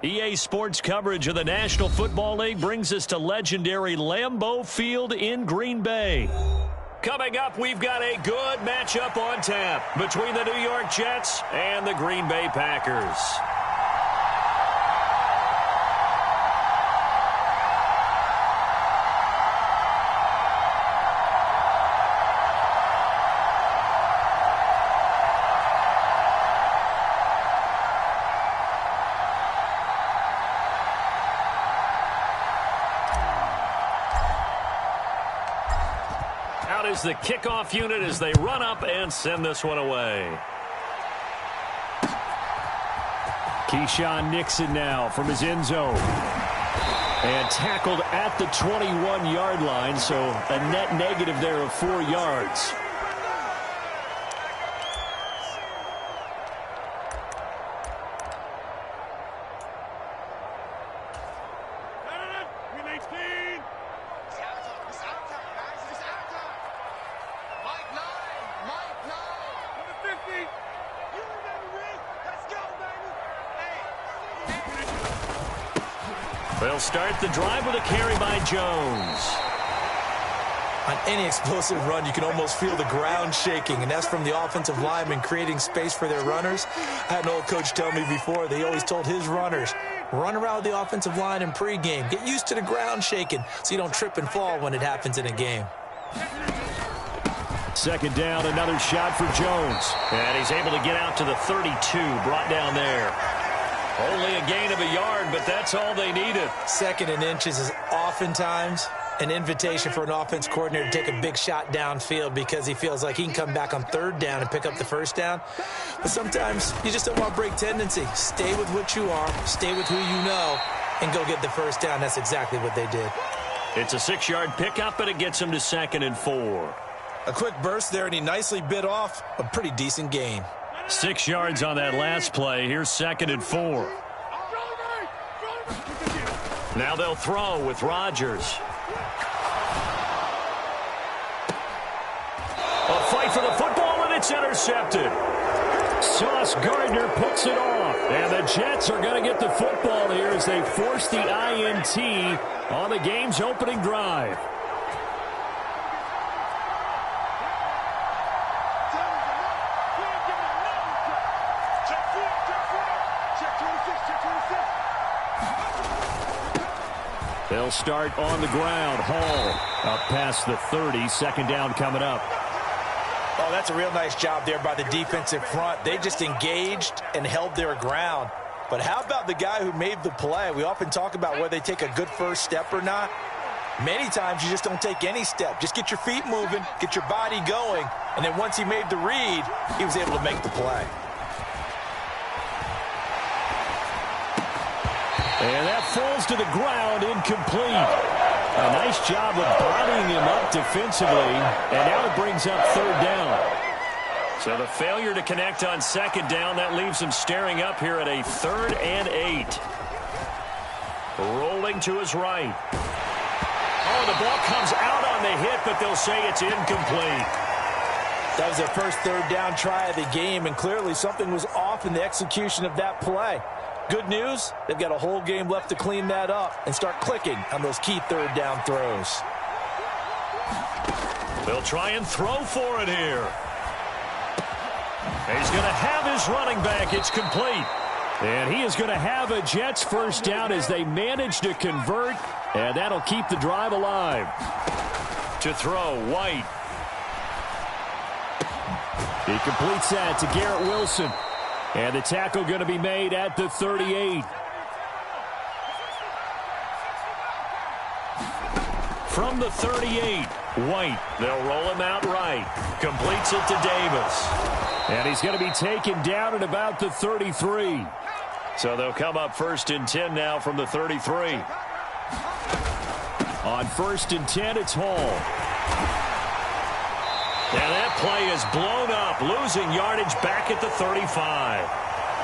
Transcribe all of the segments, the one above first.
EA Sports coverage of the National Football League brings us to legendary Lambeau Field in Green Bay. Coming up, we've got a good matchup on tap between the New York Jets and the Green Bay Packers. Is the kickoff unit as they run up and send this one away. Keyshawn Nixon now from his end zone. And tackled at the 21-yard line, so a net negative there of 4 yards. They'll start the drive with a carry by Jones. On any explosive run, you can almost feel the ground shaking, and that's from the offensive linemen creating space for their runners. I had an old coach tell me before, they always told his runners, run around the offensive line in pregame. Get used to the ground shaking so you don't trip and fall when it happens in a game. Second down, another shot for Jones. And he's able to get out to the 32, brought down there. Only a gain of a yard, but that's all they needed. Second and inches is oftentimes an invitation for an offense coordinator to take a big shot downfield because he feels like he can come back on third down and pick up the first down. But sometimes you just don't want to break tendency. Stay with what you are, stay with who you know, and go get the first down. That's exactly what they did. It's a 6-yard pickup, and it gets him to 2nd and 4. A quick burst there, and he nicely bit off a pretty decent gain. 6 yards on that last play. Here's 2nd and 4. Now they'll throw with Rodgers. A fight for the football, and it's intercepted. Sauce Gardner picks it off. And the Jets are going to get the football here as they force the INT on the game's opening drive. They'll start on the ground. Hall up past the 30. 2nd down coming up. Oh, that's a real nice job there by the defensive front. They just engaged and held their ground. But how about the guy who made the play? We often talk about whether they take a good first step or not. Many times you just don't take any step. Just get your feet moving, get your body going, and then once he made the read, he was able to make the play. And that falls to the ground, incomplete. A nice job of bodying him up defensively, and now it brings up 3rd down. So the failure to connect on 2nd down, that leaves him staring up here at a 3rd and 8. Rolling to his right. Oh, the ball comes out on the hit, but they'll say it's incomplete. That was their first 3rd down try of the game, and clearly something was off in the execution of that play. Good news, they've got a whole game left to clean that up and start clicking on those key 3rd down throws. They'll try and throw for it here. He's going to have his running back. It's complete. And he is going to have a Jets first down as they manage to convert, and that'll keep the drive alive. To throw, White. He completes that to Garrett Wilson. And the tackle going to be made at the 38. From the 38, White. They'll roll him out right. Completes it to Davis. And he's going to be taken down at about the 33. So they'll come up 1st and 10 now from the 33. On 1st and 10, it's Hall. And that play is blown up, losing yardage back at the 35.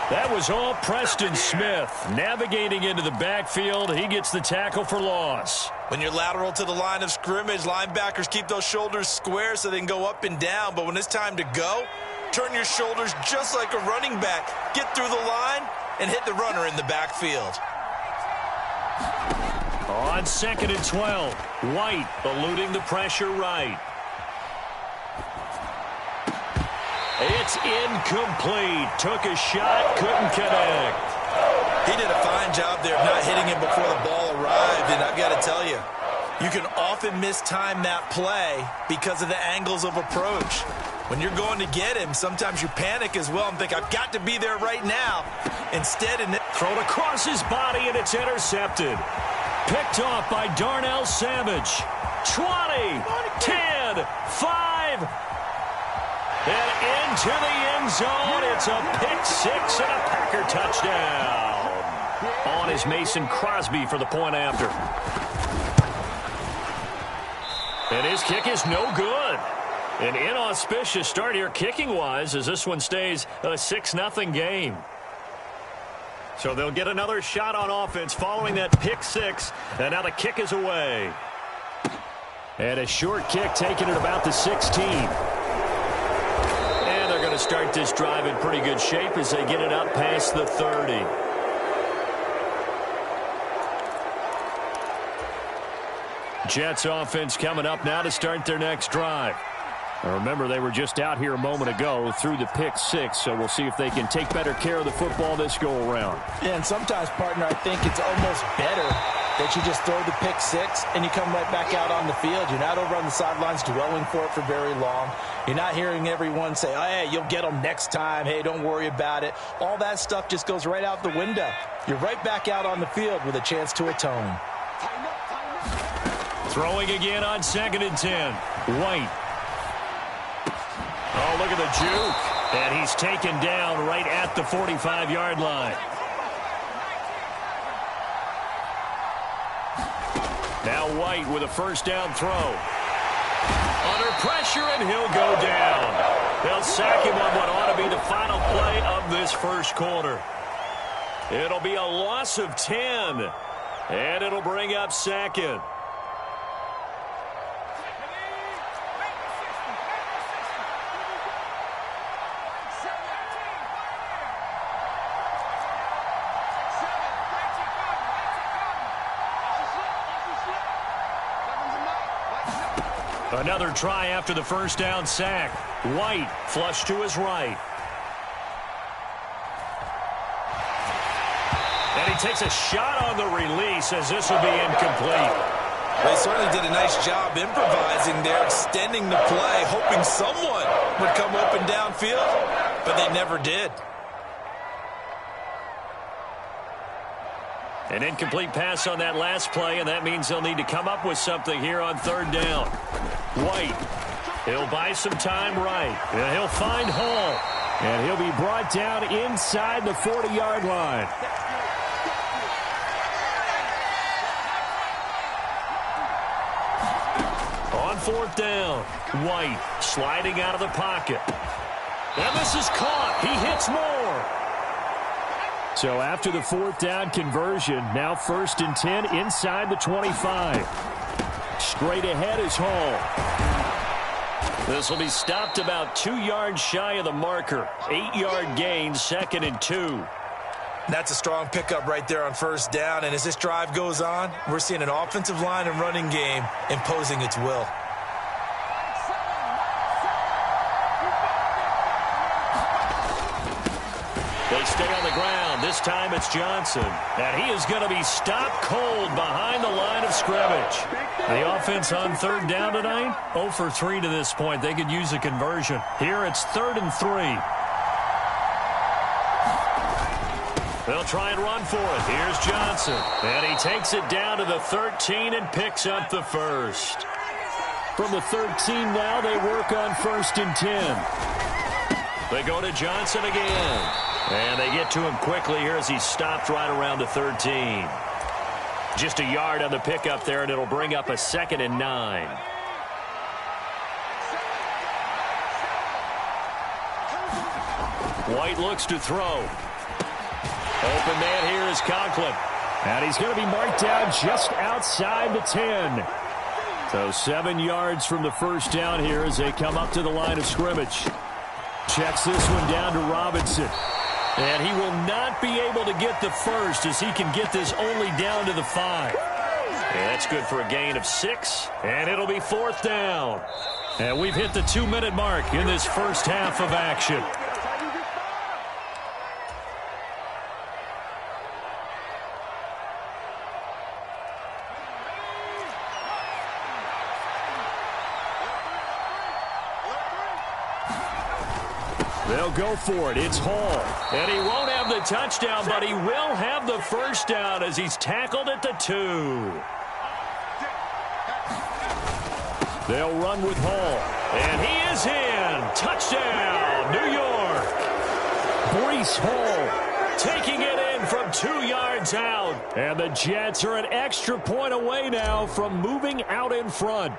That was all Preston Smith. Navigating into the backfield, he gets the tackle for loss. When you're lateral to the line of scrimmage, linebackers keep those shoulders square so they can go up and down. But when it's time to go, turn your shoulders just like a running back. Get through the line and hit the runner in the backfield. On 2nd and 12, White eluding the pressure right. It's incomplete. Took a shot, couldn't connect. He did a fine job there of not hitting him before the ball arrived, and I've got to tell you, you can often mistime that play because of the angles of approach. When you're going to get him, sometimes you panic as well and think, I've got to be there right now. Instead, thrown across his body, and it's intercepted. Picked off by Darnell Savage. 20, 10, 5, and into the end zone. It's a pick six and a Packer touchdown. On is Mason Crosby for the point after. And his kick is no good. An inauspicious start here kicking-wise as this one stays a 6-0 game. So they'll get another shot on offense following that pick six. And now the kick is away. And a short kick taken at about the 16. And they're going to start this drive in pretty good shape as they get it up past the 30. Jets offense coming up now to start their next drive. Now remember, they were just out here a moment ago through the pick six, so we'll see if they can take better care of the football this go-around. Yeah, and sometimes, partner, I think it's almost better that you just throw the pick six and you come right back out on the field. You're not over on the sidelines dwelling for it for very long. You're not hearing everyone say, oh, hey, you'll get them next time. Hey, don't worry about it. All that stuff just goes right out the window. You're right back out on the field with a chance to atone. Throwing again on 2nd and 10. White. Oh, look at the juke. And he's taken down right at the 45-yard line. Now White with a first down throw. Under pressure, and he'll go down. They'll sack him on what ought to be the final play of this first quarter. It'll be a loss of 10. And it'll bring up 2nd. Another try after the first down sack. White flush to his right. And he takes a shot on the release as this will be incomplete. They certainly did a nice job improvising there, extending the play, hoping someone would come open downfield, but they never did. An incomplete pass on that last play, and that means they'll need to come up with something here on 3rd down. White, he'll buy some time right, and he'll find Hall, and he'll be brought down inside the 40-yard line. On 4th down, White sliding out of the pocket. And this is caught. He hits more. So after the 4th down conversion, now 1st and 10 inside the 25. Straight ahead is Hall. This will be stopped about 2 yards shy of the marker. 8-yard gain, 2nd and 2. That's a strong pickup right there on 1st down. And as this drive goes on, we're seeing an offensive line and running game imposing its will. They stay on the ground. This time it's Johnson. And he is going to be stopped cold behind the line of scrimmage. The offense on 3rd down tonight, 0 for 3 to this point. They could use a conversion. Here it's 3rd and 3. They'll try and run for it. Here's Johnson. And he takes it down to the 13 and picks up the first. From the 13 now, they work on 1st and 10. They go to Johnson again. And they get to him quickly here as he's stopped right around the 13. Just a yard on the pickup there, and it'll bring up a 2nd and 9. White looks to throw. Open man here is Conklin. And he's going to be marked down just outside the 10. So 7 yards from the first down here as they come up to the line of scrimmage. Checks this one down to Robinson. And he will not be able to get the first as he can get this only down to the 5. And that's good for a gain of 6, and it'll be 4th down. And we've hit the 2-minute mark in this first half of action. They'll go for it. It's Hall. And he won't have the touchdown, but he will have the first down as he's tackled at the 2. They'll run with Hall. And he is in. Touchdown, New York. Breece Hall taking it in from 2 yards out. And the Jets are an extra point away now from moving out in front.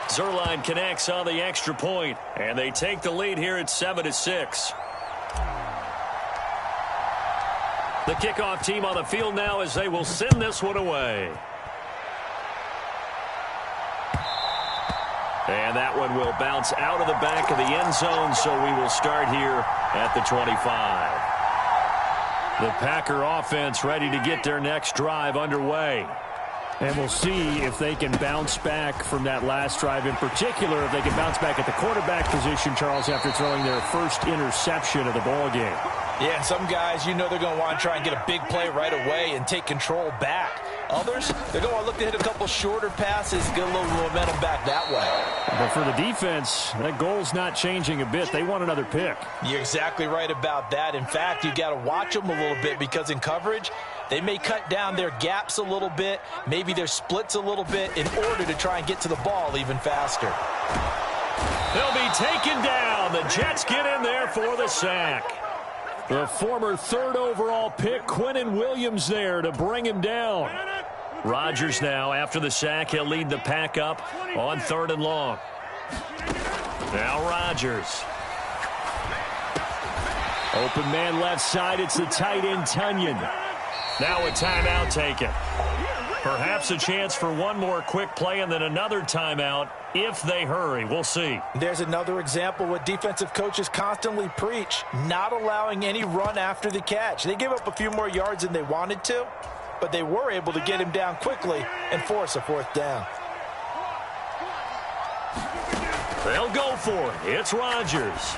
Zerline connects on the extra point, and they take the lead here at 7-6. The kickoff team on the field now as they will send this one away. And that one will bounce out of the back of the end zone, so we will start here at the 25. The Packer offense ready to get their next drive underway. And we'll see if they can bounce back from that last drive. In particular, if they can bounce back at the quarterback position, Charles, after throwing their first interception of the ball game. Yeah, and some guys, you know they're going to want to try and get a big play right away and take control back. Others, they're going to want to look to hit a couple shorter passes, get a little momentum back that way. But for the defense, that goal's not changing a bit. They want another pick. You're exactly right about that. In fact, you got to watch them a little bit because in coverage, they may cut down their gaps a little bit, maybe their splits a little bit in order to try and get to the ball even faster. They'll be taken down. The Jets get in there for the sack. The former 3rd overall pick, Quinnen Williams, there to bring him down. Rodgers now, after the sack, he'll lead the pack up on 3rd and long. Now Rodgers. Open man left side, it's the tight end, Tunyon. Now a timeout taken. Perhaps a chance for one more quick play and then another timeout if they hurry. We'll see. There's another example what defensive coaches constantly preach, not allowing any run after the catch. They gave up a few more yards than they wanted to, but they were able to get him down quickly and force a 4th down. They'll go for it. It's Rodgers.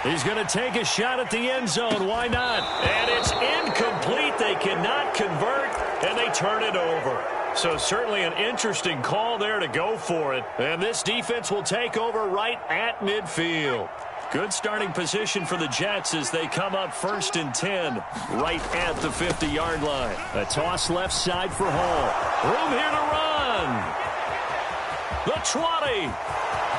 He's going to take a shot at the end zone. Why not? And it's incomplete. They cannot convert, and they turn it over. So certainly an interesting call there to go for it. And this defense will take over right at midfield. Good starting position for the Jets as they come up 1st and 10 right at the 50-yard line. A toss left side for Hall. Room here to run. The 20.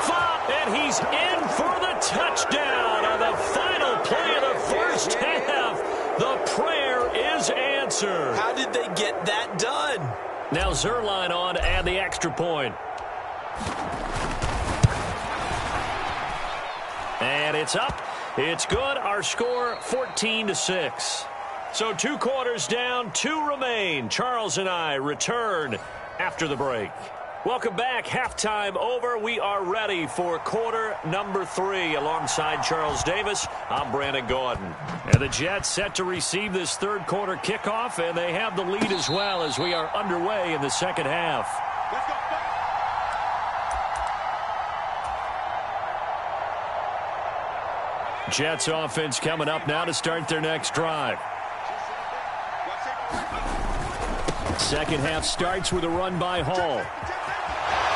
5, and he's in for the touchdown on the final play of the first half. The prayer is answered. How did they get that done? Now Zerline on to add the extra point. And it's up. It's good. Our score 14-6. So 2 quarters down, 2 remain. Charles and I return after the break. Welcome back. Halftime over. We are ready for quarter number 3. Alongside Charles Davis, I'm Brandon Gaudin. And the Jets set to receive this 3rd quarter kickoff, and they have the lead as well as we are underway in the second half. Jets offense coming up now to start their next drive. Second half starts with a run by Hall.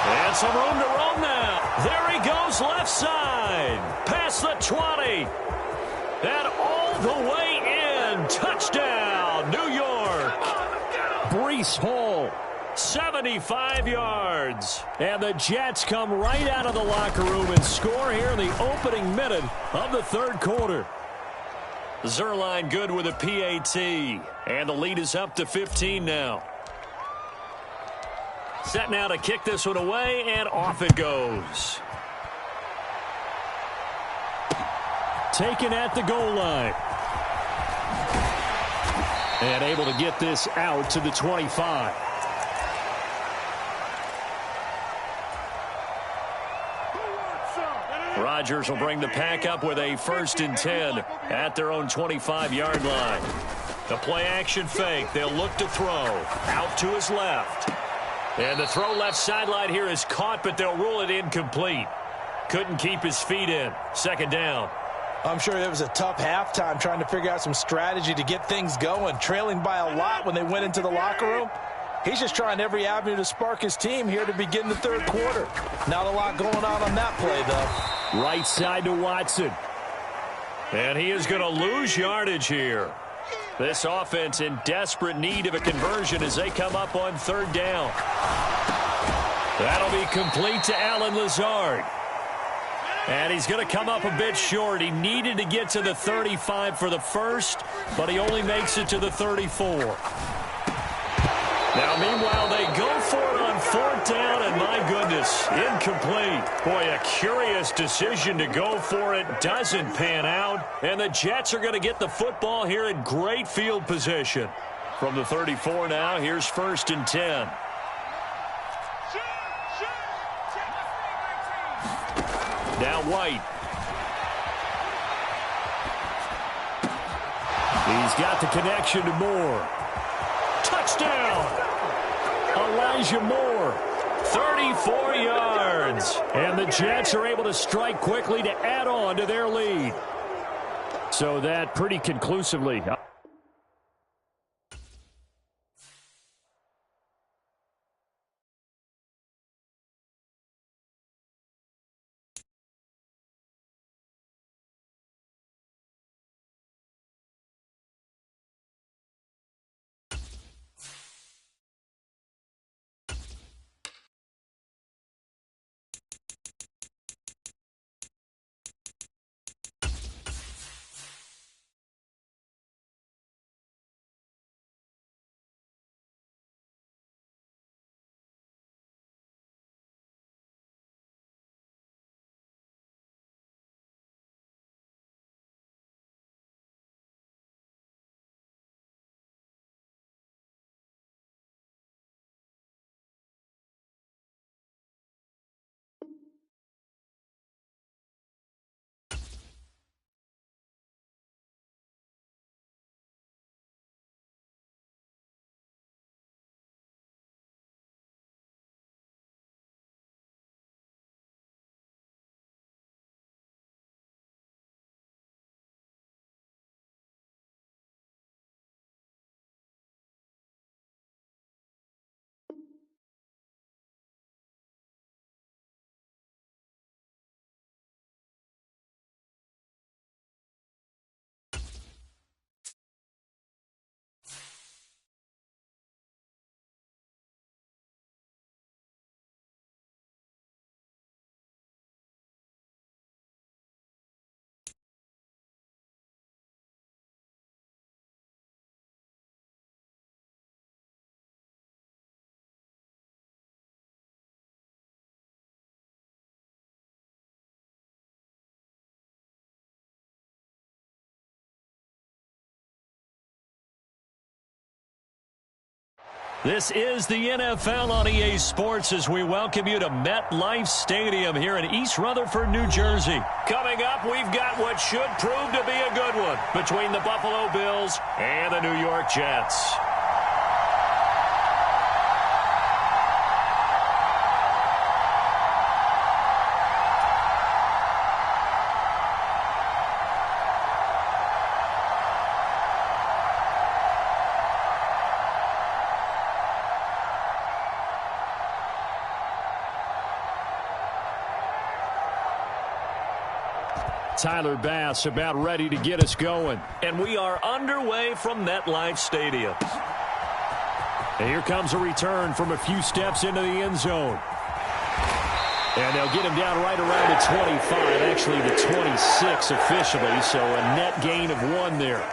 And some room to roam now. There he goes left side. Past the 20. And all the way in. Touchdown, New York. Breece Hall, 75 yards. And the Jets come right out of the locker room and score here in the opening minute of the 3rd quarter. Zerline good with a PAT. And the lead is up to 15 now. Set now to kick this one away, and off it goes. Taken at the goal line. And able to get this out to the 25. Rodgers will bring the pack up with a 1st and 10 at their own 25-yard line. The play-action fake. They'll look to throw. Out to his left. And the throw left sideline here is caught, but they'll rule it incomplete. Couldn't keep his feet in. 2nd down. I'm sure it was a tough halftime trying to figure out some strategy to get things going. Trailing by a lot when they went into the locker room. He's just trying every avenue to spark his team here to begin the 3rd quarter. Not a lot going on that play, though. Right side to Watson. And he is going to lose yardage here. This offense in desperate need of a conversion as they come up on 3rd down. That'll be complete to Allen Lazard. And he's going to come up a bit short. He needed to get to the 35 for the first, but he only makes it to the 34. Now, meanwhile, they go for it on 4th down, and my goodness, incomplete. Boy, a curious decision to go for it. Doesn't pan out, and the Jets are going to get the football here in great field position. From the 34 now, here's 1st and 10. Now White. He's got the connection to Moore. Touchdown! Elijah Moore, 34 yards. And the Jets are able to strike quickly to add on to their lead. So that pretty conclusively. This is the NFL on EA Sports as we welcome you to MetLife Stadium here in East Rutherford, New Jersey. Coming up, we've got what should prove to be a good one between the Buffalo Bills and the New York Jets. Tyler Bass about ready to get us going. And we are underway from MetLife Stadium. And here comes a return from a few steps into the end zone. And they'll get him down right around the 25, actually the 26 officially, so a net gain of 1 there.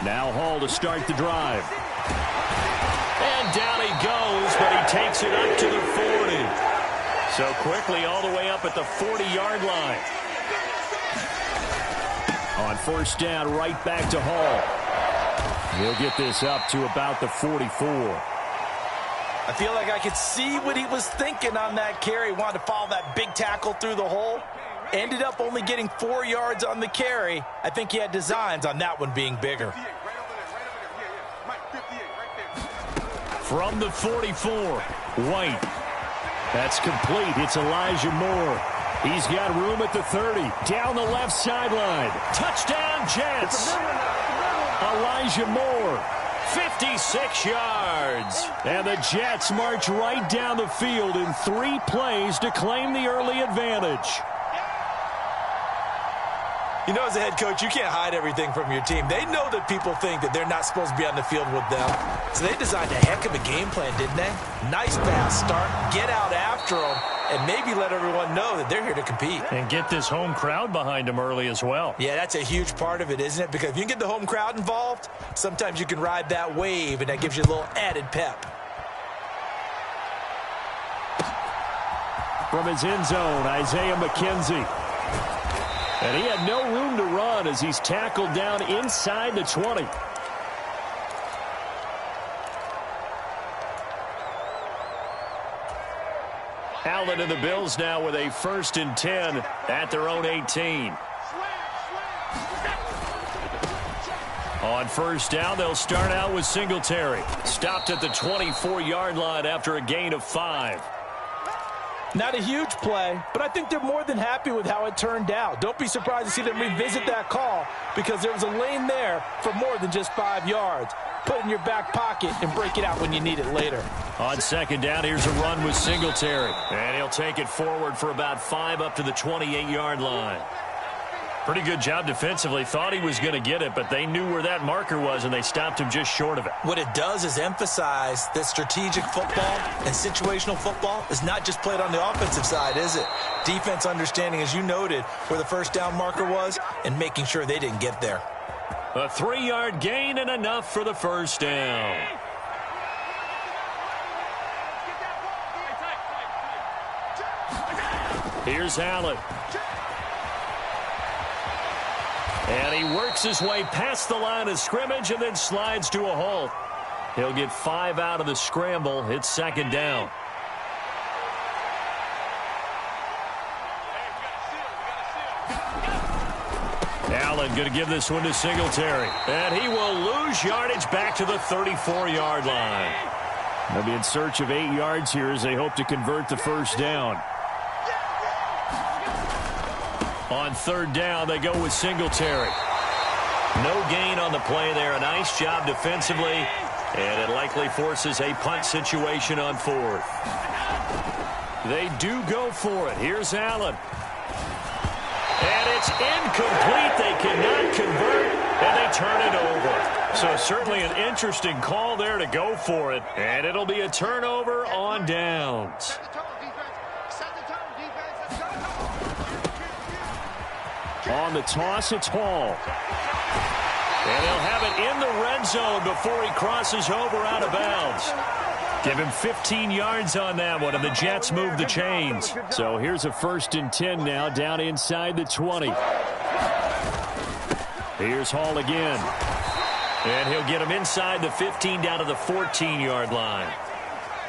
Now Hall to start the drive. And down he goes, but he takes it up to the 40. So quickly all the way up at the 40-yard line. On first down, right back to Hall. He'll get this up to about the 44. I feel like I could see what he was thinking on that carry. Wanted to follow that big tackle through the hole. Ended up only getting 4 yards on the carry. I think he had designs on that one being bigger. From the 44, White. That's complete. It's Elijah Moore. He's got room at the 30. Down the left sideline. Touchdown, Jets. Elijah Moore, 56 yards. And the Jets march right down the field in 3 plays to claim the early advantage. You know, as a head coach, you can't hide everything from your team. They know that people think that they're not supposed to be on the field with them. So they designed a heck of a game plan, didn't they? Nice fast start, get out after them, and maybe let everyone know that they're here to compete. And get this home crowd behind them early as well. Yeah, that's a huge part of it, isn't it? Because if you can get the home crowd involved, sometimes you can ride that wave, and that gives you a little added pep. From his end zone, Isaiah McKenzie. And he had no room to run as he's tackled down inside the 20. Allen and the Bills now with a 1st and 10 at their own 18. On first down, they'll start out with Singletary. Stopped at the 24-yard line after a gain of 5. Not a huge play, but I think they're more than happy with how it turned out. Don't be surprised to see them revisit that call because there was a lane there for more than just 5 yards. Put it in your back pocket and break it out when you need it later. On second down, here's a run with Singletary. And he'll take it forward for about 5 up to the 28-yard line. Pretty good job defensively. Thought he was going to get it, but they knew where that marker was, and they stopped him just short of it. What it does is emphasize that strategic football and situational football is not just played on the offensive side, is it? Defense understanding, as you noted, where the first down marker was and making sure they didn't get there. A 3-yard gain and enough for the first down. Here's Allen. And he works his way past the line of scrimmage and then slides to a halt. He'll get 5 out of the scramble. It's second down. Allen going to give this one to Singletary. And he will lose yardage back to the 34-yard line. They'll be in search of 8 yards here as they hope to convert the first down. On third down, they go with Singletary. No gain on the play there. A nice job defensively. And it likely forces a punt situation on 4th. They do go for it. Here's Allen. And it's incomplete. They cannot convert, and they turn it over. So certainly an interesting call there to go for it. And it'll be a turnover on downs. On the toss, it's Hall. And he'll have it in the red zone before he crosses over out of bounds. Give him 15 yards on that one, and the Jets move the chains. So here's a 1st and 10 now, down inside the 20. Here's Hall again. And he'll get him inside the 15 down to the 14-yard line.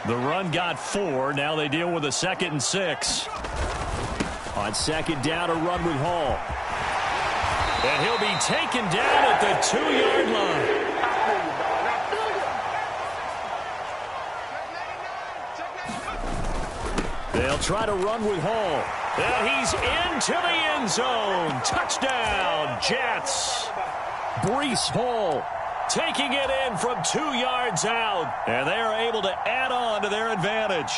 The run got 4. Now they deal with a 2nd and 6. On second down, a run with Hall. And he'll be taken down at the 2-yard line. They'll try to run with Hall. And he's into the end zone. Touchdown, Jets. Breece Hall taking it in from 2 yards out. And they are able to add on to their advantage.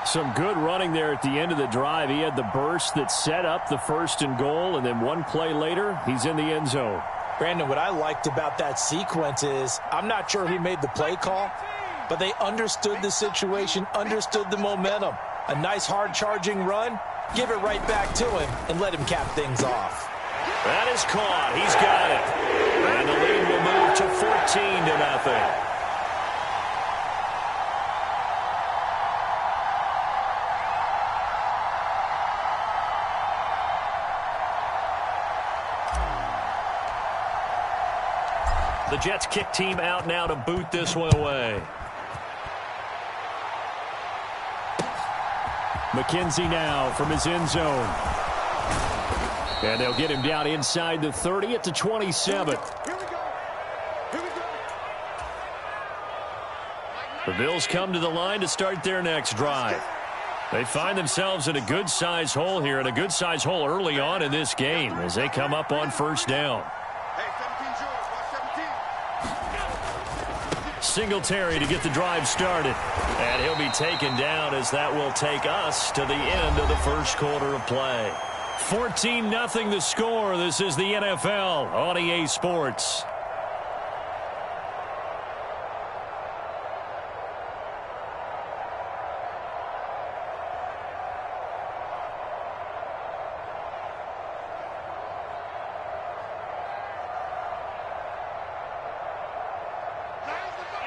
Some good running there at the end of the drive. He had the burst that set up the 1st and goal, and then one play later, he's in the end zone. Brandon, what I liked about that sequence is I'm not sure who made the play call, but they understood the situation, understood the momentum. A nice hard-charging run, give it right back to him, and let him cap things off. That is caught. He's got it. And the lead will move to 14-0. The Jets kick team out now to boot this one away. McKenzie now from his end zone. And they'll get him down inside the 30 at the 27. The Bills come to the line to start their next drive. They find themselves in a good-sized hole here, and a good-sized hole early on in this game as they come up on first down. Singletary to get the drive started. And he'll be taken down as that will take us to the end of the first quarter of play. 14-0 the score. This is the NFL on EA Sports.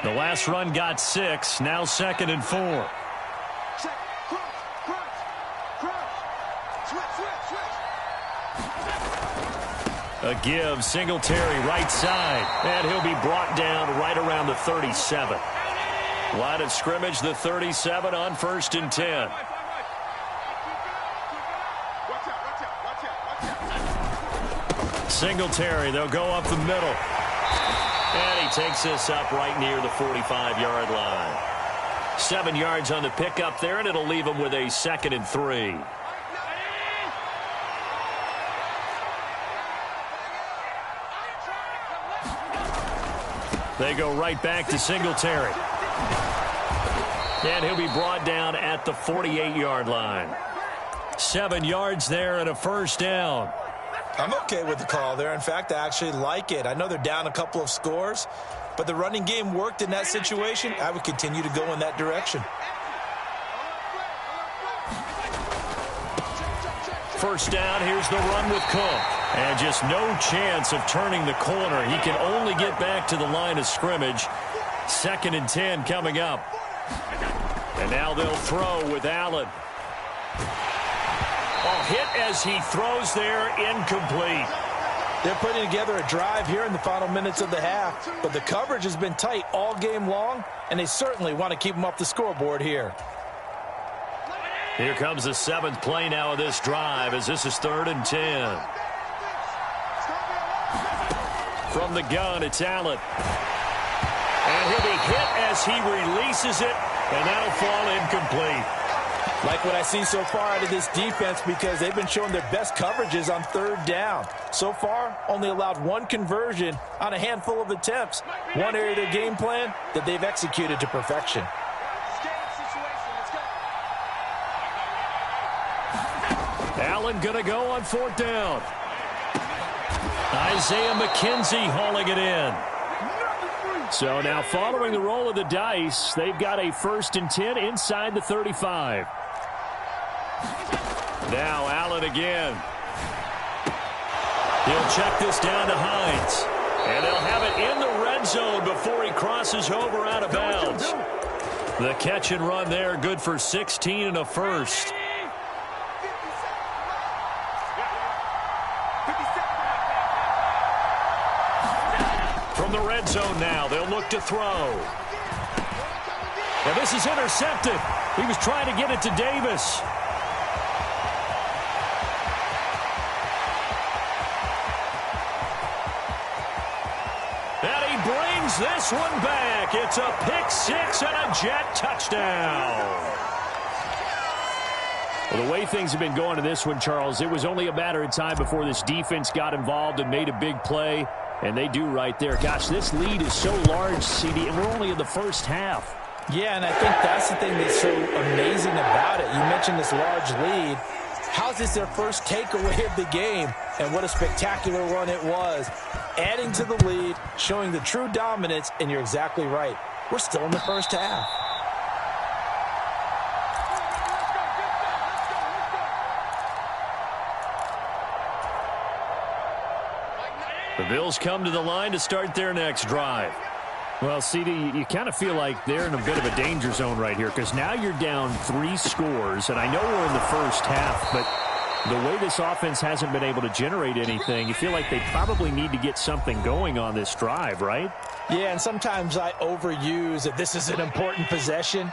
The last run got 6. Now 2nd and 4. A give, Singletary right side. And he'll be brought down right around the 37. Line of scrimmage, the 37 on 1st and 10. Singletary, they'll go up the middle. And he takes this up right near the 45-yard line. 7 yards on the pickup there, and it'll leave him with a 2nd and 3. They go right back to Singletary. And he'll be brought down at the 48-yard line. 7 yards there and a first down. I'm okay with the call there. In fact, I actually like it. I know they're down a couple of scores, but the running game worked in that situation. I would continue to go in that direction. First down, here's the run with Cook. And just no chance of turning the corner. He can only get back to the line of scrimmage. 2nd and 10 coming up. And now they'll throw with Allen. Oh, hit as he throws there, incomplete. They're putting together a drive here in the final minutes of the half, but the coverage has been tight all game long, and they certainly want to keep them off the scoreboard here. Here comes the 7th play now of this drive as this is 3rd and 10. From the gun, it's Allen. And he'll be hit as he releases it, and that'll fall incomplete. Like what I see so far out of this defense because they've been showing their best coverages on 3rd down. So far, only allowed 1 conversion on a handful of attempts. One area of their game plan that they've executed to perfection. Allen going to go on 4th down. Isaiah McKenzie hauling it in. So now following the roll of the dice, they've got a 1st and 10 inside the 35. Now Allen again. He'll check this down to Hines. And they'll have it in the red zone before he crosses over out of bounds. The catch and run there, good for 16 and a first. From the red zone now, they'll look to throw. And this is intercepted. He was trying to get it to Davis. And he brings this one back. It's a pick 6 and a Jet touchdown. Well, the way things have been going to this one, Charles, it was only a matter of time before this defense got involved and made a big play. And they do right there. Gosh, this lead is so large, CD, and we're only in the first half. Yeah, and I think that's the thing that's so amazing about it. You mentioned this large lead. How's this their first takeaway of the game? And what a spectacular run it was. Adding to the lead, showing the true dominance, and you're exactly right. We're still in the first half. The Bills come to the line to start their next drive. Well, CD, you kind of feel like they're in a bit of a danger zone right here because now you're down 3 scores, and I know we're in the first half, but The way this offense hasn't been able to generate anything, you feel like they probably need to get something going on this drive, right? Yeah, and sometimes I overuse that this is an important possession.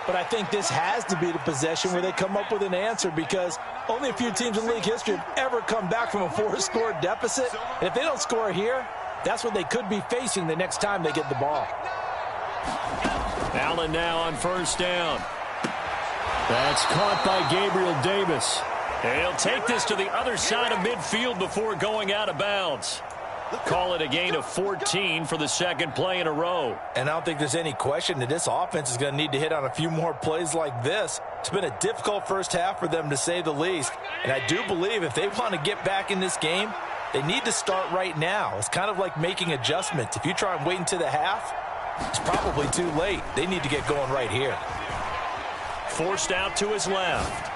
But I think this has to be the possession where they come up with an answer, because only a few teams in league history have ever come back from a 4-score deficit. And if they don't score here, that's what they could be facing the next time they get the ball. Allen now on first down. That's caught by Gabriel Davis. He'll take this to the other side of midfield before going out of bounds. Call it a gain of 14 for the second play in a row. And I don't think there's any question that this offense is going to need to hit on a few more plays like this. It's been a difficult first half for them, to say the least. And I do believe if they want to get back in this game, they need to start right now. It's kind of like making adjustments. If you try and wait until the half, it's probably too late. They need to get going right here. Forced out to his left.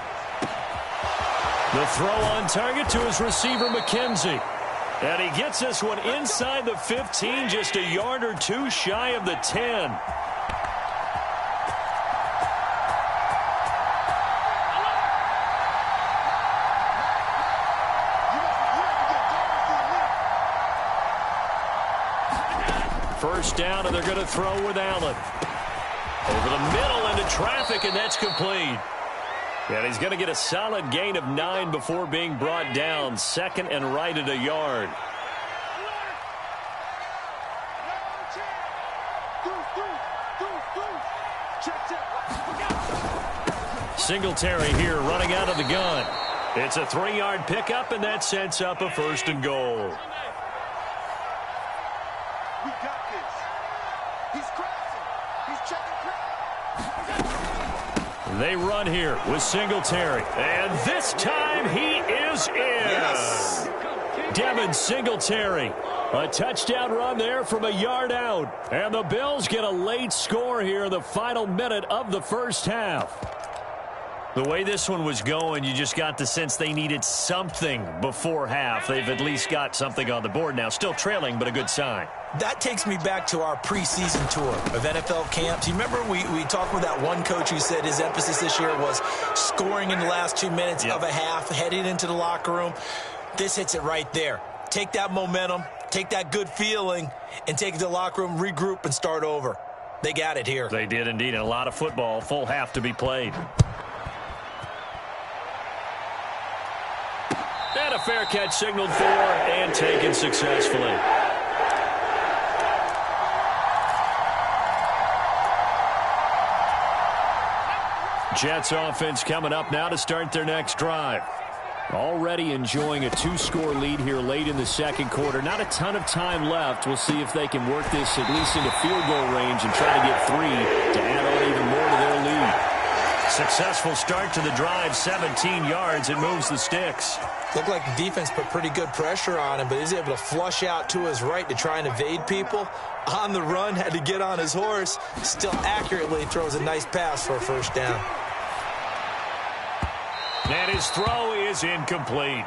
The throw on target to his receiver, McKenzie. And he gets this one inside the 15, just a yard or two shy of the 10. First down, and they're going to throw with Allen. Over the middle into traffic, and that's complete. And he's going to get a solid gain of 9 before being brought down. Second and right at a yard. Singletary here running out of the gun. It's a 3-yard pickup, and that sets up a first and goal. We got this. He's crossing. He's checking Cray. They run here with Singletary. And this time he is in. Yes. Devin Singletary. A touchdown run there from a yard out. And the Bills get a late score here in the final minute of the first half. The way this one was going, you just got the sense they needed something before half. They've at least got something on the board now. Still trailing, but a good sign. That takes me back to our preseason tour of NFL camps. You remember we talked with that one coach who said his emphasis this year was scoring in the last 2 minutes of a half, heading into the locker room. This hits it right there. Take that momentum, take that good feeling, and take it to the locker room, regroup, and start over. They got it here. They did indeed. And a lot of football, full half to be played. And a fair catch signaled for and taken successfully. Jets offense coming up now to start their next drive. Already enjoying a 2-score lead here late in the second quarter. Not a ton of time left. We'll see if they can work this at least into field goal range and try to get 3 to add on even more to their lead. Successful start to the drive, 17 yards. It moves the sticks. Looked like the defense put pretty good pressure on him, but he's able to flush out to his right to try and evade people. On the run, had to get on his horse. Still accurately throws a nice pass for a first down. And his throw is incomplete.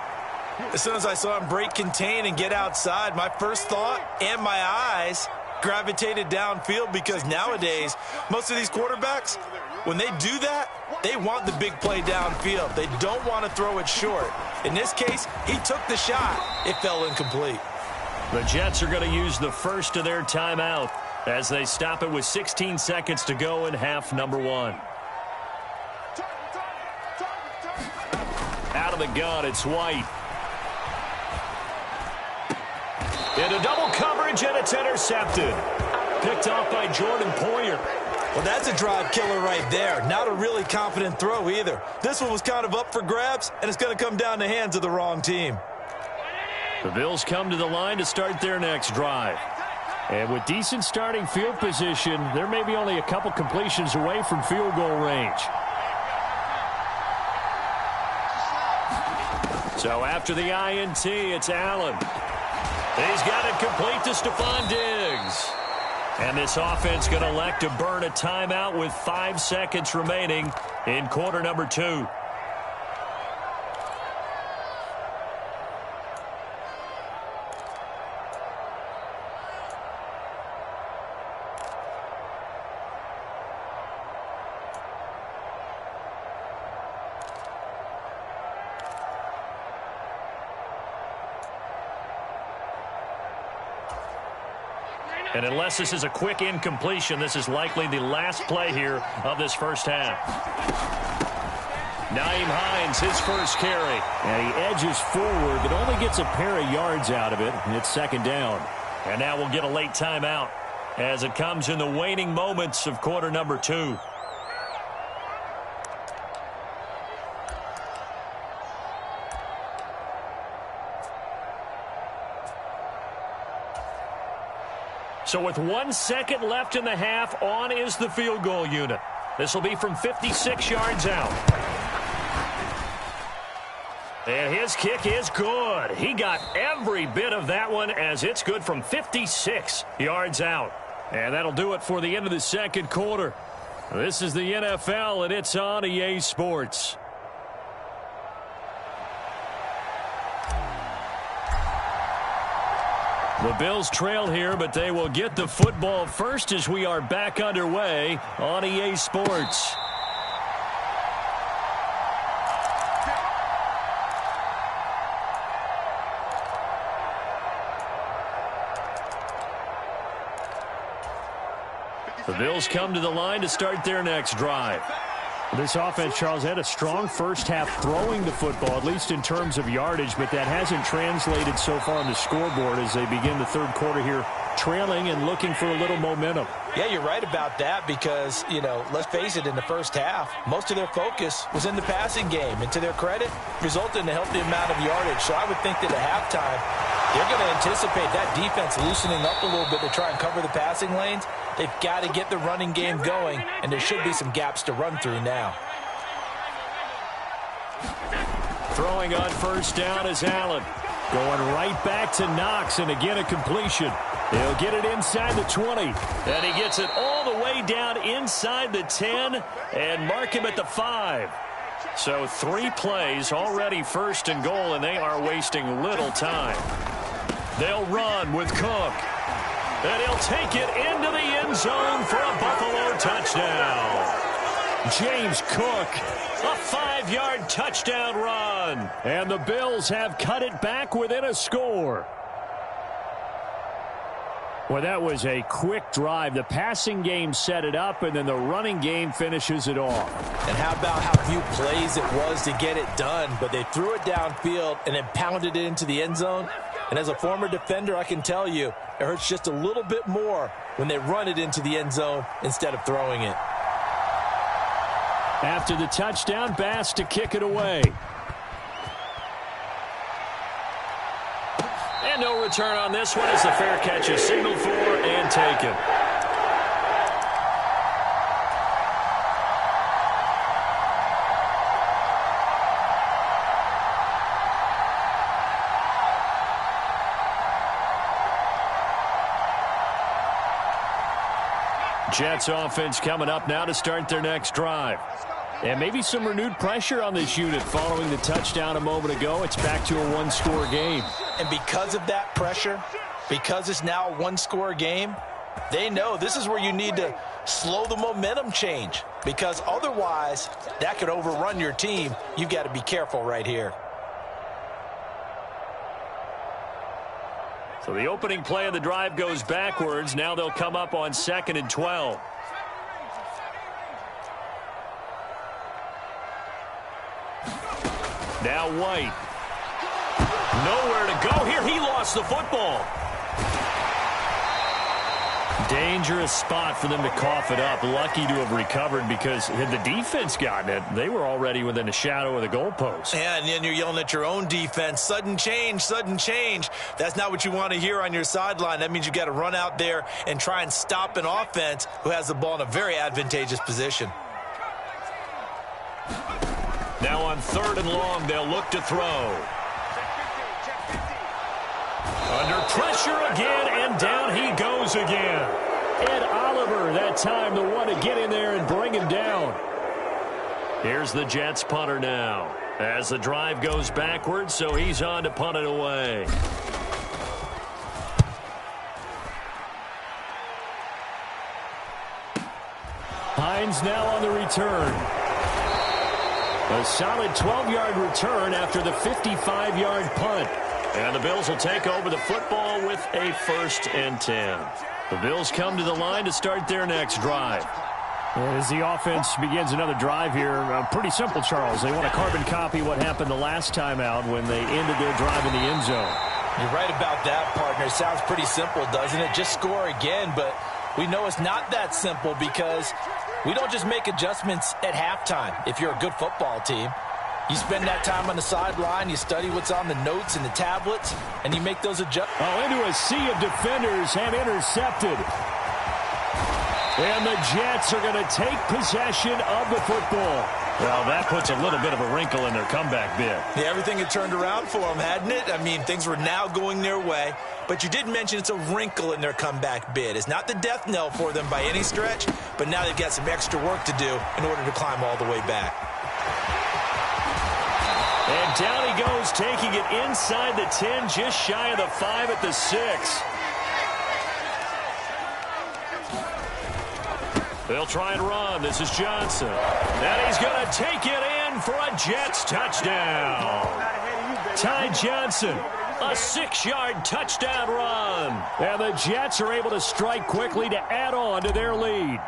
As soon as I saw him break contain and get outside, my first thought and my eyes gravitated downfield, because nowadays, most of these quarterbacks, when they do that, they want the big play downfield. They don't want to throw it short. In this case, he took the shot. It fell incomplete. The Jets are going to use the first of their timeout as they stop it with 16 seconds to go in half number 1. Out of the gun, it's White. Into double coverage, and it's intercepted. Picked off by Jordan Poyer. Well, that's a drive killer right there. Not a really confident throw either. This one was kind of up for grabs, and it's going to come down the hands of the wrong team. The Bills come to the line to start their next drive. And with decent starting field position, they're maybe only a couple completions away from field goal range. So after the INT, it's Allen. He's got it complete to Stephon Diggs. And this offense going to elect to burn a timeout with 5 seconds remaining in quarter number 2. And unless this is a quick incompletion, this is likely the last play here of this first half. Nyheim Hines, his first carry. And he edges forward, but only gets a pair of yards out of it. And it's second down. And now we'll get a late timeout as it comes in the waning moments of quarter number 2. So with 1 second left in the half, on is the field goal unit. This will be from 56 yards out. And his kick is good. He got every bit of that one as it's good from 56 yards out. And that'll do it for the end of the second quarter. This is the NFL, and it's on EA Sports. The Bills trail here, but they will get the football first as we are back underway on EA Sports. The Bills come to the line to start their next drive. This offense, Charles, had a strong first half throwing the football, at least in terms of yardage, but that hasn't translated so far on the scoreboard as they begin the third quarter here, trailing and looking for a little momentum. Yeah, you're right about that because, let's face it, in the first half, most of their focus was in the passing game. And to their credit, resulted in a healthy amount of yardage. So I would think that at halftime, they're going to anticipate that defense loosening up a little bit to try and cover the passing lanes. They've got to get the running game going, and there should be some gaps to run through now. Throwing on first down is Allen. Going right back to Knox, and again a completion. He'll get it inside the 20. And he gets it all the way down inside the 10 and mark him at the 5. So 3 plays already first and goal, and they are wasting little time. They'll run with Cook. And he'll take it into the end zone for a Buffalo touchdown. James Cook, a 5-yard touchdown run. And the Bills have cut it back within a score. Well, that was a quick drive. The passing game set it up, and then the running game finishes it off. And how about how few plays it was to get it done, but they threw it downfield and then pounded it into the end zone. And as a former defender, I can tell you, it hurts just a little bit more when they run it into the end zone instead of throwing it. After the touchdown, Bass to kick it away. And no return on this one as the fair catch is signaled for and taken. Jets offense coming up now to start their next drive. And maybe some renewed pressure on this unit following the touchdown a moment ago. It's back to a one-score game. And because of that pressure, because it's now a one-score game, they know this is where you need to slow the momentum change. Because otherwise, that could overrun your team. You've got to be careful right here. So the opening play of the drive goes backwards. Now they'll come up on 2nd and 12. Now White. Nowhere to go here. He lost the football. Dangerous spot for them to cough it up. Lucky to have recovered because had the defense gotten it, they were already within a shadow of the goalpost. Yeah, and then you're yelling at your own defense. Sudden change, sudden change. That's not what you want to hear on your sideline. That means you've got to run out there and try and stop an offense who has the ball in a very advantageous position. Now on 3rd and long, they'll look to throw. Under pressure again, and down he goes again. Ed Oliver, that time the one to get in there and bring him down. Here's the Jets punter now. As the drive goes backwards, so he's on to punt it away. Hines now on the return. A solid 12-yard return after the 55-yard punt. And the Bills will take over the football with a 1st and 10. The Bills come to the line to start their next drive. As the offense begins another drive here, pretty simple, Charles. They want to carbon copy what happened the last time out when they ended their drive in the end zone. You're right about that, partner. It sounds pretty simple, doesn't it? Just score again, but we know it's not that simple because we don't just make adjustments at halftime if you're a good football team. You spend that time on the sideline, you study what's on the notes and the tablets, and you make those adjustments. Oh, into a sea of defenders and intercepted. And the Jets are going to take possession of the football. Well, that puts a little bit of a wrinkle in their comeback bid. Yeah, everything had turned around for them, hadn't it? I mean, things were now going their way. But you did mention it's a wrinkle in their comeback bid. It's not the death knell for them by any stretch, but now they've got some extra work to do in order to climb all the way back. And down he goes, taking it inside the 10, just shy of the 5 at the 6. They'll try and run. This is Johnson. And he's going to take it in for a Jets touchdown. Ty Johnson, a 6-yard touchdown run. And the Jets are able to strike quickly to add on to their lead.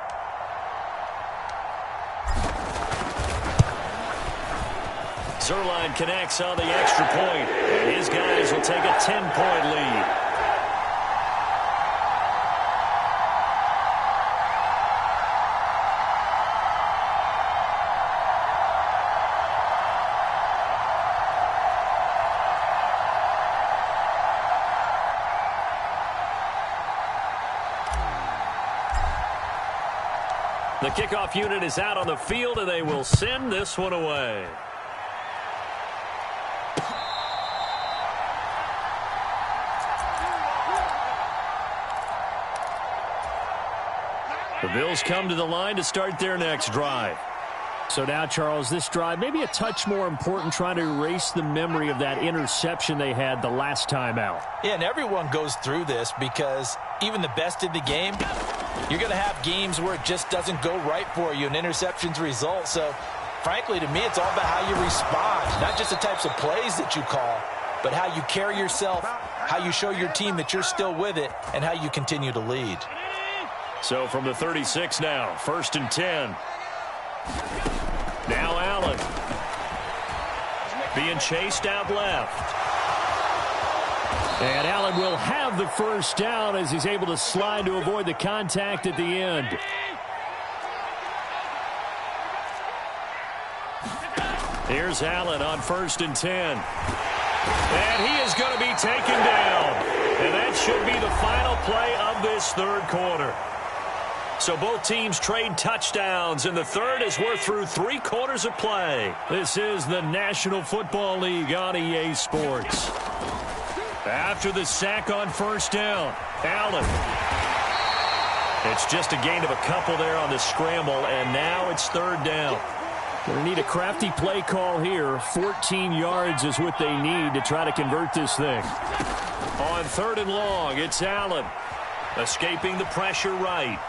Zerline connects on the extra point. And his guys will take a 10-point lead. The kickoff unit is out on the field, and they will send this one away. The Bills come to the line to start their next drive. So now, Charles, this drive maybe a touch more important, trying to erase the memory of that interception they had the last time out. Yeah, and everyone goes through this because even the best in the game, you're going to have games where it just doesn't go right for you and interceptions result. So, frankly, to me, it's all about how you respond, not just the types of plays that you call, but how you carry yourself, how you show your team that you're still with it, and how you continue to lead. So from the 36 now, 1st and 10. Now Allen. Being chased out left. And Allen will have the first down as he's able to slide to avoid the contact at the end. Here's Allen on 1st and 10. And he is going to be taken down. And that should be the final play of this third quarter. So both teams trade touchdowns, and the third as we're through 3 quarters of play. This is the National Football League on EA Sports. After the sack on 1st down, Allen. It's just a gain of a couple there on the scramble, and now it's 3rd down. Going to need a crafty play call here. 14 yards is what they need to try to convert this thing. On 3rd and long, it's Allen. Escaping the pressure right.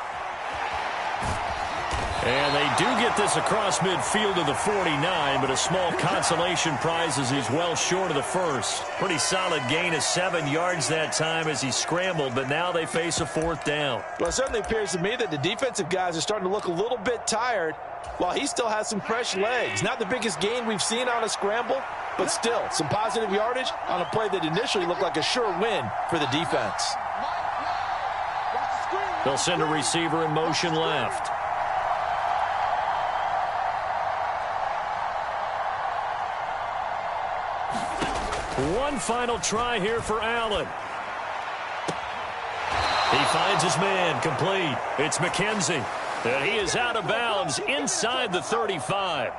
And they do get this across midfield to the 49, but a small consolation prize as he's well short of the first. Pretty solid gain of 7 yards that time as he scrambled, but now they face a 4th down. Well, it certainly appears to me that the defensive guys are starting to look a little bit tired while he still has some fresh legs. Not the biggest gain we've seen on a scramble, but still some positive yardage on a play that initially looked like a sure win for the defense. They'll send a receiver in motion left. One final try here for Allen. He finds his man, complete. It's McKenzie. And he is out of bounds inside the 35.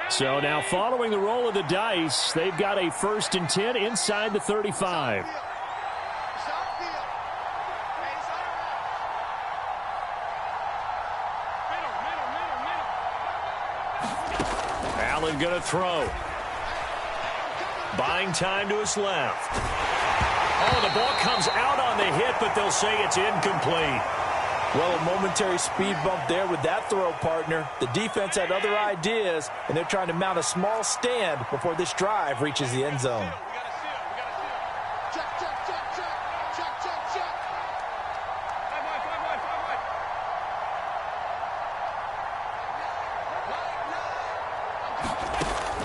So now following the roll of the dice, they've got a 1st and 10 inside the 35. Allen going to throw. Buying time to his left. Oh, the ball comes out on the hit, but they'll say it's incomplete. Well, a momentary speed bump there with that throw, partner. The defense had other ideas, and they're trying to mount a small stand before this drive reaches the end zone.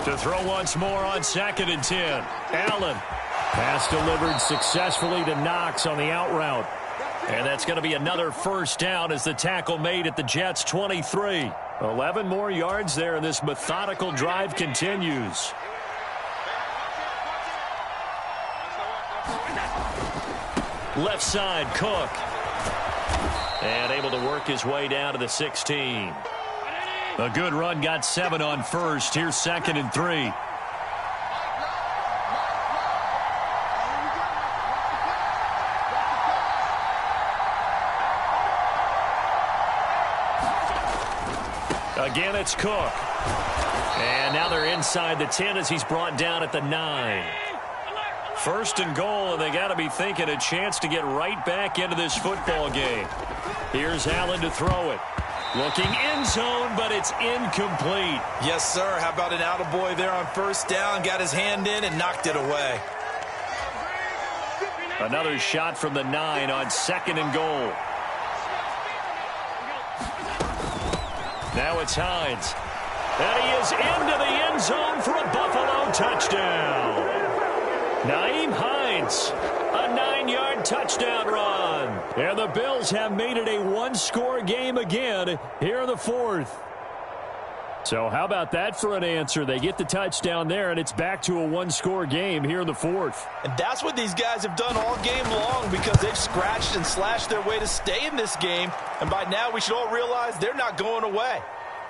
To throw once more on 2nd and 10. Allen. Pass delivered successfully to Knox on the out route. And that's going to be another first down as the tackle made at the Jets' 23. 11 more yards there, and this methodical drive continues. Left side, Cook. And able to work his way down to the 16. A good run, got 7 on first. Here's 2nd and 3. Again, it's Cook. And now they're inside the 10 as he's brought down at the 9. 1st and goal, and they got to be thinking a chance to get right back into this football game. Here's Allen to throw it. Looking end zone, but it's incomplete. Yes, sir. How about an attaboy there on 1st down? Got his hand in and knocked it away. Another shot from the 9 on 2nd and goal. Now it's Hines. And he is into the end zone for a Buffalo touchdown. Nyheim Hines, a 9-yard touchdown run. And the Bills have made it a one-score game again here in the 4th. So how about that for an answer? They get the touchdown there, and it's back to a one-score game here in the 4th. And that's what these guys have done all game long because they've scratched and slashed their way to stay in this game. And by now we should all realize they're not going away.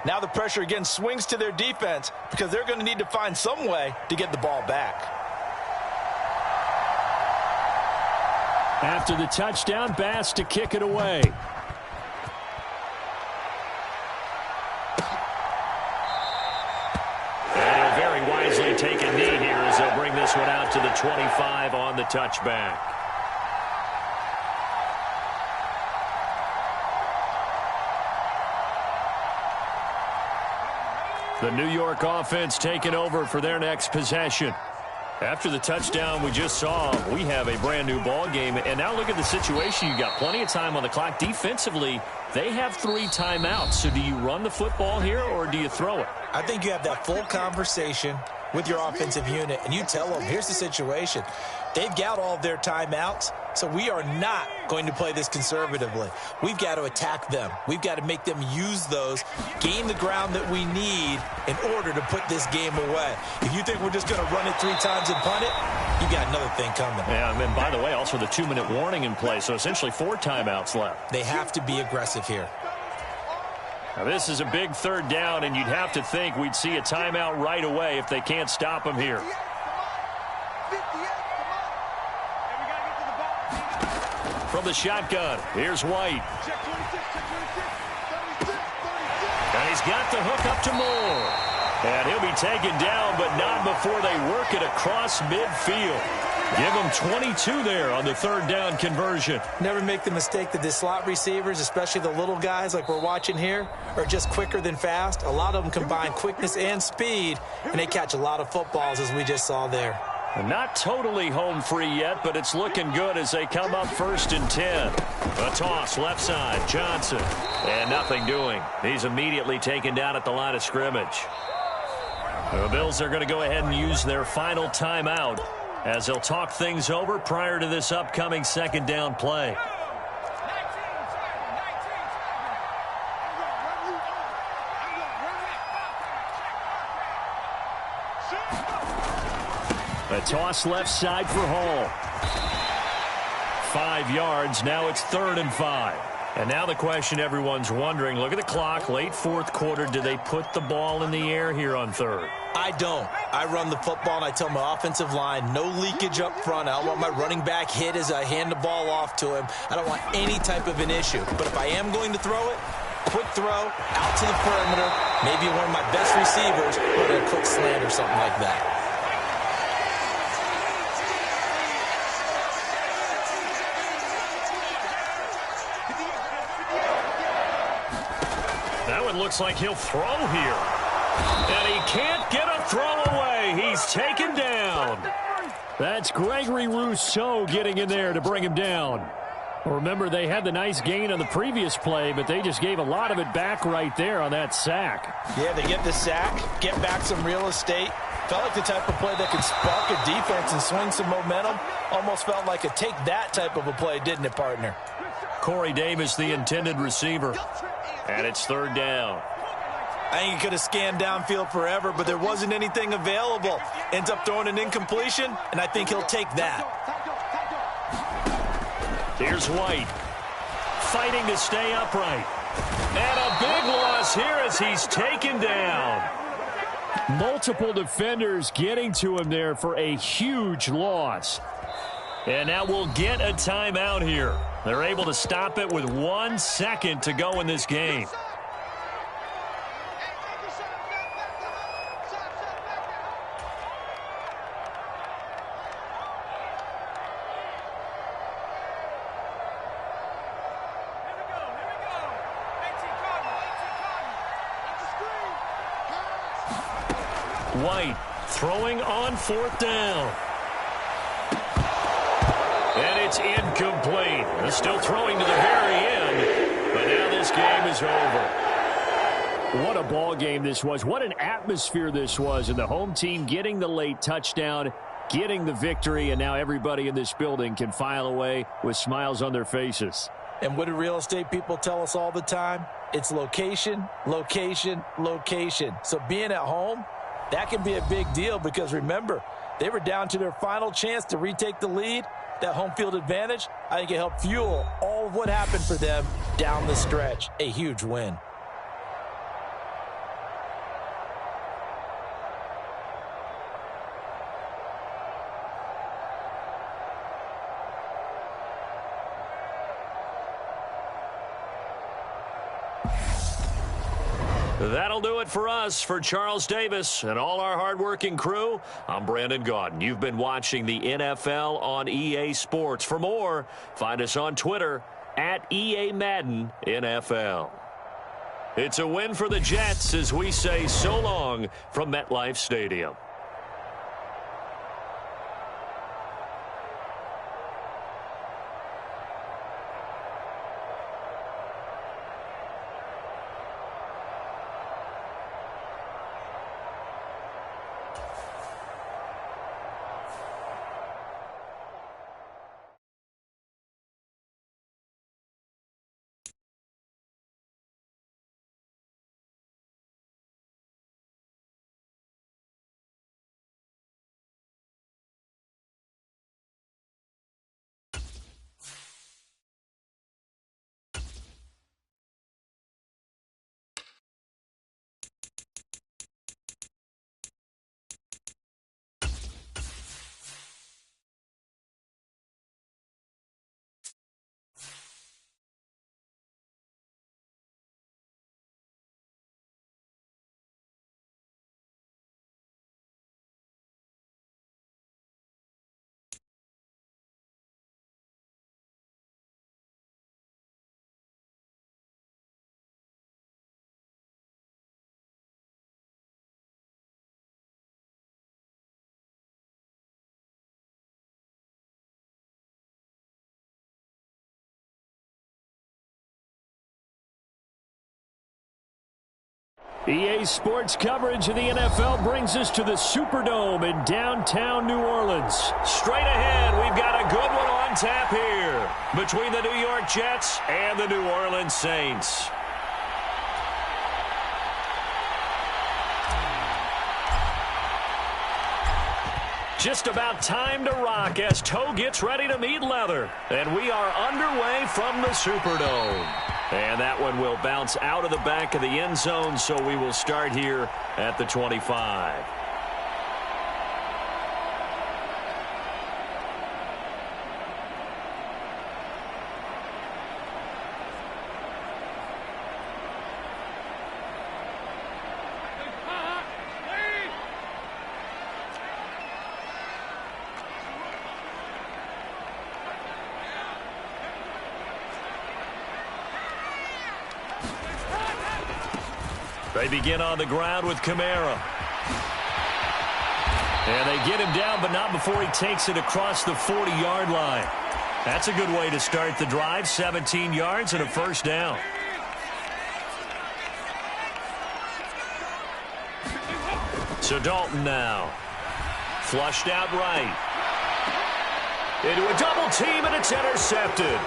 Now the pressure again swings to their defense because they're going to need to find some way to get the ball back. After the touchdown, Bass to kick it away. And he'll very wisely take a knee here as they'll bring this one out to the 25 on the touchback. The New York offense taking over for their next possession. After the touchdown we just saw, we have a brand new ball game. And now look at the situation. You got plenty of time on the clock. Defensively, they have 3 timeouts. So do you run the football here or do you throw it? I think you have that full conversation with your offensive unit, and you tell them, here's the situation. They've got all of their timeouts, so we are not going to play this conservatively. We've got to attack them. We've got to make them use those, gain the ground that we need in order to put this game away. If you think we're just going to run it 3 times and punt it, you got another thing coming. Yeah, and by the way, also the 2-minute warning in play, so essentially 4 timeouts left. They have to be aggressive here. Now, this is a big 3rd down, and you'd have to think we'd see a timeout right away if they can't stop him here. From the shotgun, here's White. And he's got the hook up to Moore. And he'll be taken down, but not before they work it across midfield. Give him 22 there on the 3rd down conversion. Never make the mistake that the slot receivers, especially the little guys like we're watching here, are just quicker than fast. A lot of them combine quickness and speed, and they catch a lot of footballs as we just saw there. Not totally home free yet, but it's looking good as they come up 1st and 10. A toss left side, Johnson. And nothing doing. He's immediately taken down at the line of scrimmage. The Bills are going to go ahead and use their final timeout as they'll talk things over prior to this upcoming 2nd down play. A toss left side for Hall. 5 yards. Now it's 3rd and 5. And now the question everyone's wondering, look at the clock, late 4th quarter. Do they put the ball in the air here on 3rd? I don't. I run the football, and I tell my offensive line, no leakage up front. I don't want my running back hit as I hand the ball off to him. I don't want any type of an issue. But if I am going to throw it, quick throw, out to the perimeter, maybe one of my best receivers, or a quick slant or something like that. That one looks like he'll throw here. And he can't get a throw away. He's taken down. That's Gregory Rousseau getting in there to bring him down. Remember, they had the nice gain on the previous play, but they just gave a lot of it back right there on that sack. Yeah, they get the sack, get back some real estate, Felt like the type of play that could spark a defense and swing some momentum. Almost felt like a take that type of a play, didn't it, partner? Corey Davis, the intended receiver. And it's third down. I think he could have scanned downfield forever, but there wasn't anything available. Ends up throwing an incompletion, and I think he'll take that. Here's White. Fighting to stay upright. And a big loss here as he's taken down. Multiple defenders getting to him there for a huge loss. And now we'll get a timeout here. They're able to stop it with 1 second to go in this game. White throwing on fourth down. And it's incomplete. They're still throwing to the very end, but now this game is over. What a ball game this was. What an atmosphere this was. And the home team getting the late touchdown, getting the victory, and now everybody in this building can file away with smiles on their faces. And what do real estate people tell us all the time? It's location, location, location. So being at home, that can be a big deal because, remember, they were down to their final chance to retake the lead. That home field advantage, I think it helped fuel all of what happened for them down the stretch. A huge win. That'll do it for us. For Charles Davis and all our hardworking crew, I'm Brandon Gaudin. You've been watching the NFL on EA Sports. For more, find us on Twitter at EA Madden NFL. It's a win for the Jets as we say so long from MetLife Stadium. EA Sports coverage of the NFL brings us to the Superdome in downtown New Orleans. Straight ahead, we've got a good one on tap here between the New York Jets and the New Orleans Saints. Just about time to rock as toe gets ready to meet leather. And we are underway from the Superdome. And that one will bounce out of the back of the end zone, so we will start here at the 25. They begin on the ground with Kamara. And they get him down, but not before he takes it across the 40-yard line. That's a good way to start the drive. 17 yards and a first down. So Dalton now. Flushed out right. Into a double team, and it's intercepted.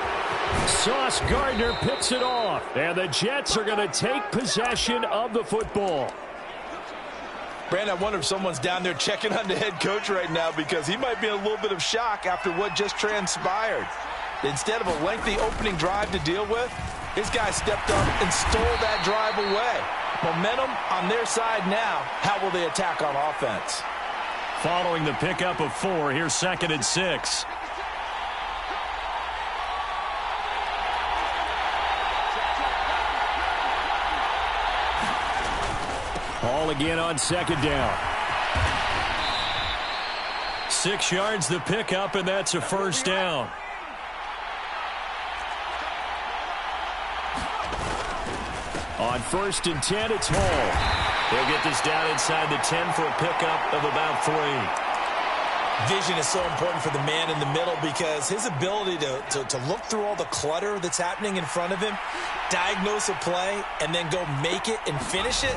Sauce Gardner picks it off, and the Jets are going to take possession of the football. Brandon, I wonder if someone's down there checking on the head coach right now because he might be in a little bit of shock after what just transpired. Instead of a lengthy opening drive to deal with, his guy stepped up and stole that drive away. Momentum on their side now. How will they attack on offense? Following the pickup of 4, here's 2nd and 6. Ball again on 2nd down. 6 yards the pickup, and that's a 1st down. On 1st and 10, it's Hall. He'll get this down inside the 10 for a pickup of about 3. Vision is so important for the man in the middle because his ability to look through all the clutter that's happening in front of him, diagnose a play, and then go make it and finish it,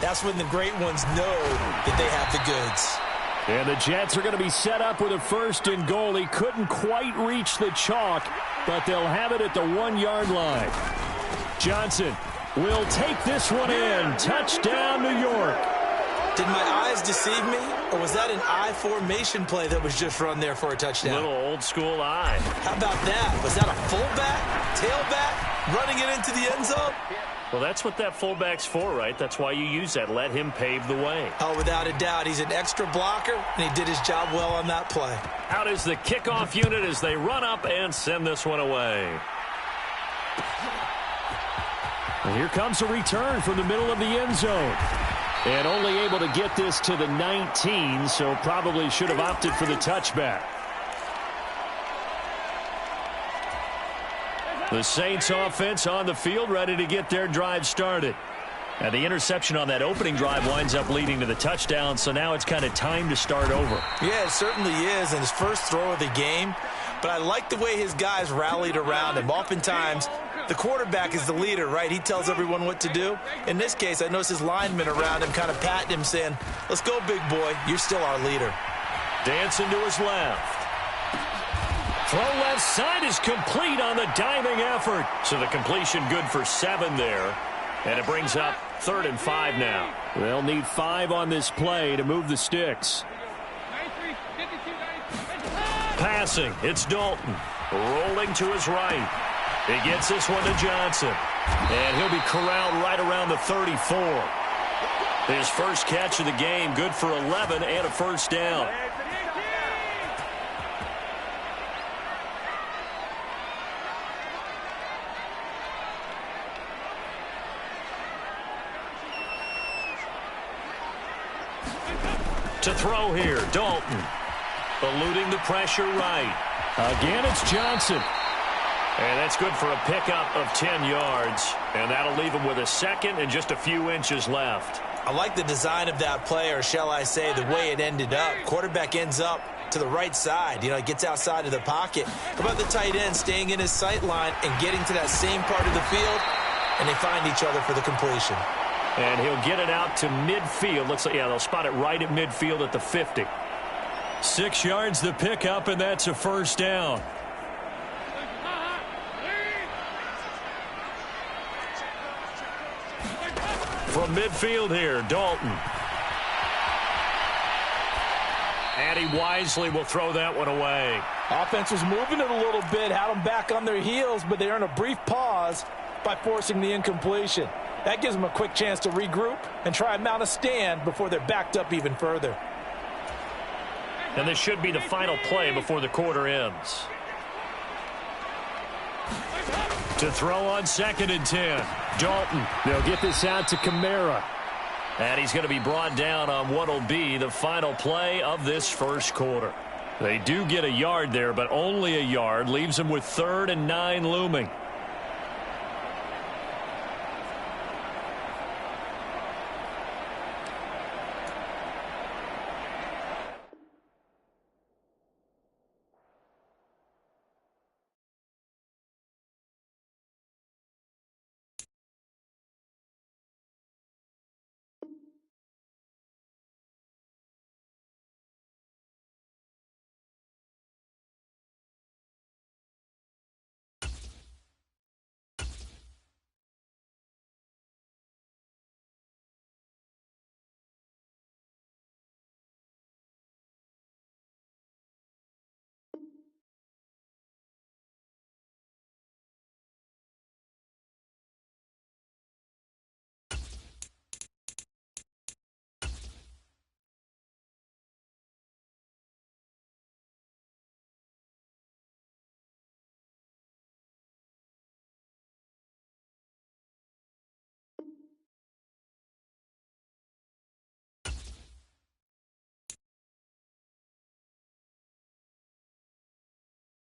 that's when the great ones know that they have the goods. And the Jets are going to be set up with a 1st and goal. He couldn't quite reach the chalk, but they'll have it at the 1-yard line. Johnson will take this one in. Touchdown, New York. Did my eyes deceive me, or was that an I formation play that was just run there for a touchdown? Little old school eye. How about that? Was that a fullback, tailback, running it into the end zone? Well, that's what that fullback's for, right? That's why you use that. Let him pave the way. Oh, without a doubt. He's an extra blocker, and he did his job well on that play. Out is the kickoff unit as they run up and send this one away. And here comes a return from the middle of the end zone. And only able to get this to the 19, so probably should have opted for the touchback. The Saints offense on the field, ready to get their drive started. And the interception on that opening drive winds up leading to the touchdown, so now it's kind of time to start over. Yeah, it certainly is, and his first throw of the game. But I like the way his guys rallied around him. Oftentimes, the quarterback is the leader, right? He tells everyone what to do. In this case, I noticed his linemen around him kind of patting him, saying, let's go, big boy. You're still our leader. Dancing to his left. Throw left side is complete on the diving effort. So the completion good for 7 there. And it brings up 3rd and 5 now. They'll need 5 on this play to move the sticks. Passing, it's Dalton. Rolling to his right. He gets this one to Johnson. And he'll be corralled right around the 34. His first catch of the game, good for 11 and a 1st down. To throw here, Dalton. Eluding the pressure right. Again, it's Johnson. And that's good for a pickup of 10 yards. And that'll leave him with a 2nd and just a few inches left. I like the design of that play, or shall I say the way it ended up. Quarterback ends up to the right side. You know, it gets outside of the pocket. How about the tight end staying in his sight line and getting to that same part of the field? And they find each other for the completion. And he'll get it out to midfield. Looks like, yeah, they'll spot it right at midfield at the 50. 6 yards the pickup, and that's a 1st down. From midfield here, Dalton. And he wisely will throw that one away. Offense was moving it a little bit, had them back on their heels, but they earn a brief pause by forcing the incompletion. That gives them a quick chance to regroup and try and mount a stand before they're backed up even further. And this should be the final play before the quarter ends. To throw on 2nd and 10. Dalton. They'll get this out to Kamara. And he's going to be brought down on what will be the final play of this first quarter. They do get a yard there, but only a yard. Leaves them with 3rd and 9 looming.